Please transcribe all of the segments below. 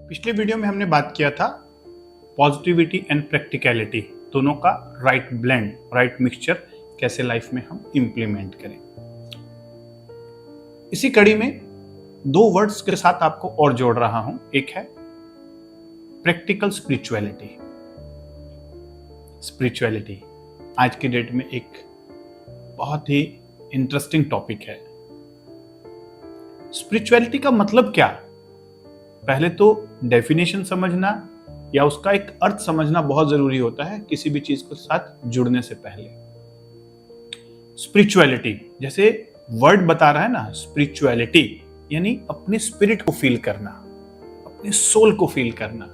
पिछले वीडियो में हमने बात किया था पॉजिटिविटी एंड प्रैक्टिकलिटी दोनों का राइट ब्लेंड, राइट मिक्सचर कैसे लाइफ में हम इंप्लीमेंट करें। इसी कड़ी में दो वर्ड्स के साथ आपको और जोड़ रहा हूं। एक है प्रैक्टिकल स्पिरिचुअलिटी। स्पिरिचुअलिटी आज की डेट में एक बहुत ही इंटरेस्टिंग टॉपिक है। स्पिरिचुअलिटी का मतलब क्या? पहले तो डेफिनेशन समझना या उसका एक अर्थ समझना बहुत जरूरी होता है किसी भी चीज के साथ जुड़ने से पहले। स्पिरिचुअलिटी जैसे वर्ड बता रहा है ना, स्पिरिचुअलिटी यानी अपने स्पिरिट को फील करना, अपने सोल को फील करना,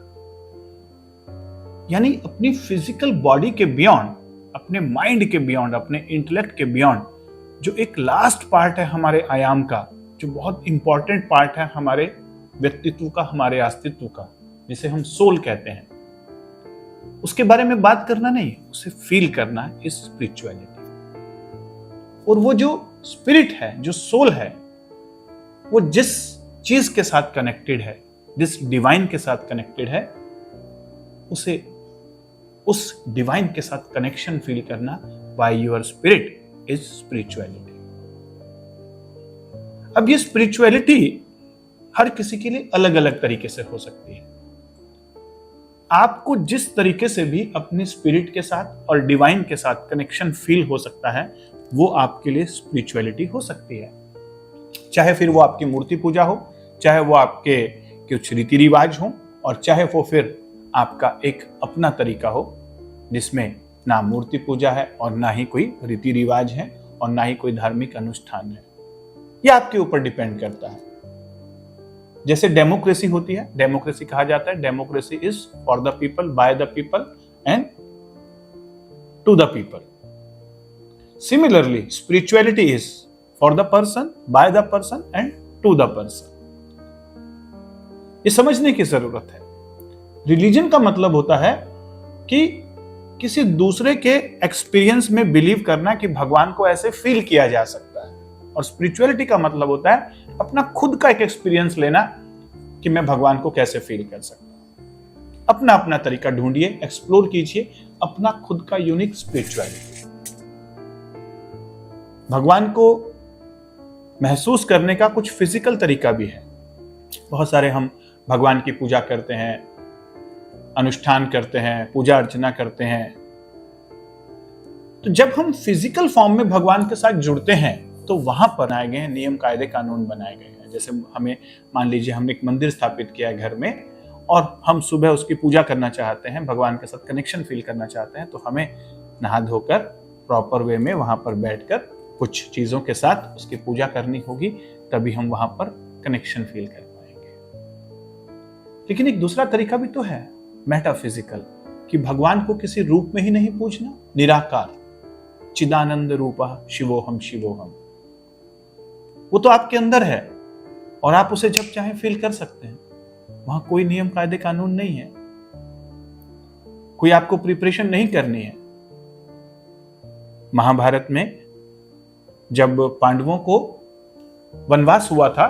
यानी अपनी फिजिकल बॉडी के बियॉन्ड, अपने माइंड के बियॉन्ड, अपने इंटेलेक्ट के बियॉन्ड जो एक लास्ट पार्ट है हमारे आयाम का, जो बहुत इंपॉर्टेंट पार्ट है हमारे व्यक्तित्व का, हमारे अस्तित्व का, जिसे हम सोल कहते हैं, उसके बारे में बात करना नहीं, उसे फील करना है इस स्पिरिचुअलिटी। और वो जो स्पिरिट है, जो सोल है, वो जिस चीज के साथ कनेक्टेड है, जिस डिवाइन के साथ कनेक्टेड है, उसे उस डिवाइन के साथ कनेक्शन फील करना by your spirit is spirituality. अब ये स्पिरिचुअलिटी हर किसी के लिए अलग अलग तरीके से हो सकती है। आपको जिस तरीके से भी अपनी स्पिरिट के साथ और डिवाइन के साथ कनेक्शन फील हो सकता है, वो आपके लिए स्पिरिचुअलिटी हो सकती है। चाहे फिर वो आपकी मूर्ति पूजा हो, चाहे वो आपके कुछ रीति रिवाज हो, और चाहे वो फिर आपका एक अपना तरीका हो जिसमें ना मूर्ति पूजा है और ना ही कोई रीति रिवाज है और ना ही कोई धार्मिक अनुष्ठान है। यह आपके ऊपर डिपेंड करता है। जैसे डेमोक्रेसी होती है, डेमोक्रेसी कहा जाता है democracy is for the people, by the people and to the people. Similarly spirituality is for the person, by the person and to the person. ये समझने की जरूरत है। रिलीजन का मतलब होता है कि किसी दूसरे के एक्सपीरियंस में बिलीव करना कि भगवान को ऐसे फील किया जा सकता है, और स्पिरिचुअलिटी का मतलब होता है अपना खुद का एक एक्सपीरियंस लेना कि मैं भगवान को कैसे फील कर सकता हूं। अपना अपना तरीका ढूंढिए, एक्सप्लोर कीजिए अपना खुद का यूनिक स्पिरिचुअलिटी। भगवान को महसूस करने का कुछ फिजिकल तरीका भी है। बहुत सारे हम भगवान की पूजा करते हैं, अनुष्ठान करते हैं, पूजा अर्चना करते हैं। तो जब हम फिजिकल फॉर्म में भगवान के साथ जुड़ते हैं तो वहां पर बनाए गए हैं नियम, कायदे, कानून बनाए गए हैं। जैसे हमें मान लीजिए हमने एक मंदिर स्थापित किया है घर में, और हम सुबह उसकी पूजा करना चाहते हैं, भगवान के साथ कनेक्शन फील करना चाहते हैं, तो हमें नहा धोकर प्रॉपर वे में वहां पर बैठकर कुछ चीजों के साथ उसकी पूजा करनी होगी, तभी हम वहां पर कनेक्शन फील कर पाएंगे। लेकिन एक दूसरा तरीका भी तो है, मेटाफिजिकल, कि भगवान को किसी रूप में ही नहीं पूजना, निराकार, चिदानंद रूपा शिवोहम शिवोहम, वो तो आपके अंदर है और आप उसे जब चाहे फील कर सकते हैं। वहां कोई नियम, कायदे, कानून नहीं है, कोई आपको प्रिपरेशन नहीं करनी है। महाभारत में जब पांडवों को वनवास हुआ था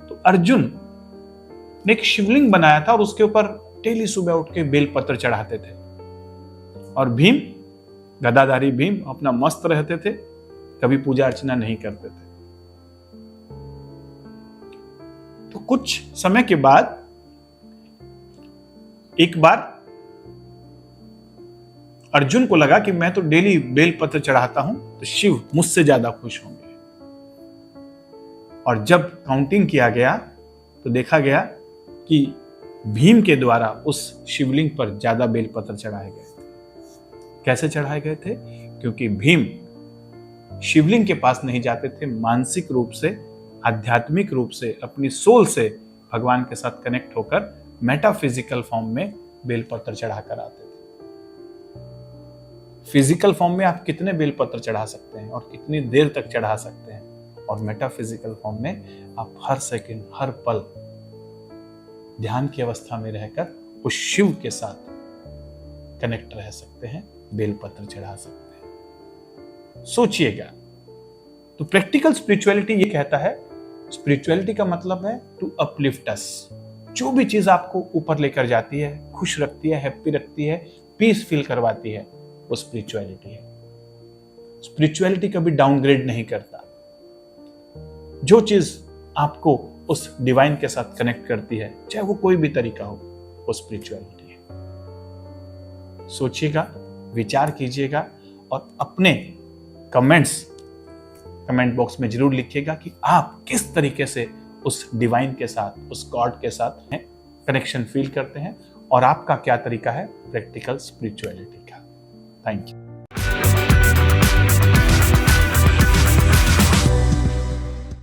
तो अर्जुन ने एक शिवलिंग बनाया था और उसके ऊपर डेली सुबह उठ के बेलपत्र चढ़ाते थे, और भीम, गदाधारी भीम, अपना मस्त रहते थे, कभी पूजा अर्चना नहीं करते थे। तो कुछ समय के बाद एक बार अर्जुन को लगा कि मैं तो डेली बेलपत्र चढ़ाता हूं तो शिव मुझसे ज्यादा खुश होंगे, और जब काउंटिंग किया गया तो देखा गया कि भीम के द्वारा उस शिवलिंग पर ज्यादा बेलपत्र चढ़ाए गए थे। कैसे चढ़ाए गए थे? क्योंकि भीम शिवलिंग के पास नहीं जाते थे, मानसिक रूप से, आध्यात्मिक रूप से, अपनी सोल से भगवान के साथ कनेक्ट होकर मेटाफिजिकल फॉर्म में बेलपत्र चढ़ाकर आते थे। फिजिकल फॉर्म में आप कितने बेलपत्र चढ़ा सकते हैं और कितनी देर तक चढ़ा सकते हैं, और मेटाफिजिकल फॉर्म में आप हर सेकंड, हर पल ध्यान की अवस्था में रहकर उस शिव के साथ कनेक्ट रह सकते हैं, बेलपत्र चढ़ा सकते हैं। सोचिएगा। तो प्रैक्टिकल स्पिरिचुअलिटी ये कहता है, स्पिरिचुअलिटी का मतलब है टू अपलिफ्ट अस, जो भी चीज आपको ऊपर लेकर जाती है, खुश रखती है, हैप्पी रखती है, पीस फील करवाती है, वो स्पिरिचुअलिटी है। स्पिरिचुअलिटी कभी डाउनग्रेड नहीं करता। जो चीज आपको उस डिवाइन के साथ कनेक्ट करती है, चाहे वो कोई भी तरीका हो, वो स्पिरिचुअलिटी है। सोचिएगा, विचार कीजिएगा और अपने कमेंट बॉक्स में जरूर लिखिएगा कि आप किस तरीके से उस डिवाइन के साथ, उस गॉड के साथ कनेक्शन फील करते हैं और आपका क्या तरीका है प्रैक्टिकल स्पिरिचुअलिटी का। Thank you.